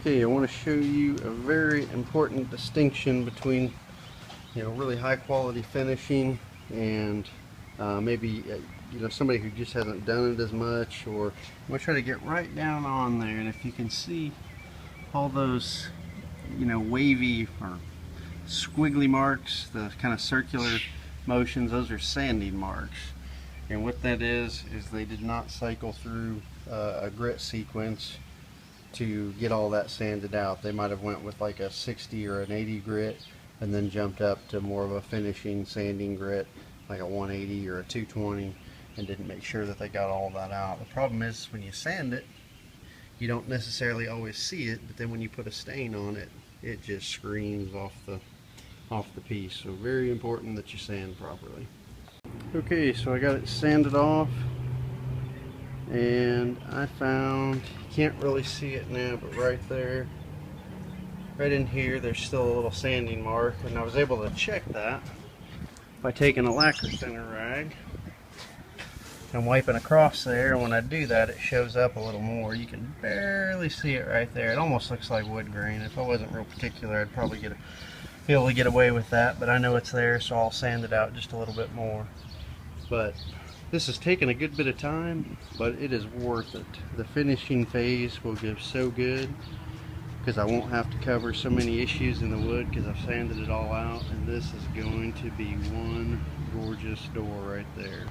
Okay, I want to show you a very important distinction between, really high quality finishing and maybe somebody who just hasn't done it as much. Or I'm going to try to get right down on there, and if you can see all those wavy or squiggly marks, the kind of circular motions, those are sanding marks. And what that is they did not cycle through a grit sequence to get all that sanded out. They might have went with like a 60 or an 80 grit and then jumped up to more of a finishing sanding grit like a 180 or a 220 and didn't make sure that they got all that out. The problem is when you sand it, you don't necessarily always see it, but then when you put a stain on it, it just screams off the piece. So very important that you sand properly. Okay, so I got it sanded off, and I found, you can't really see it now, but right there, right in here, there's still a little sanding mark, and I was able to check that by taking a lacquer thinner rag and wiping across there. And when I do that, it shows up a little more. You can barely see it right there. It almost looks like wood grain. If I wasn't real particular, I'd probably be able to get away with that, but I know it's there, so I'll sand it out just a little bit more. But this has taken a good bit of time, but it is worth it. The finishing phase will give so good because I won't have to cover so many issues in the wood because I've sanded it all out, and this is going to be one gorgeous door right there.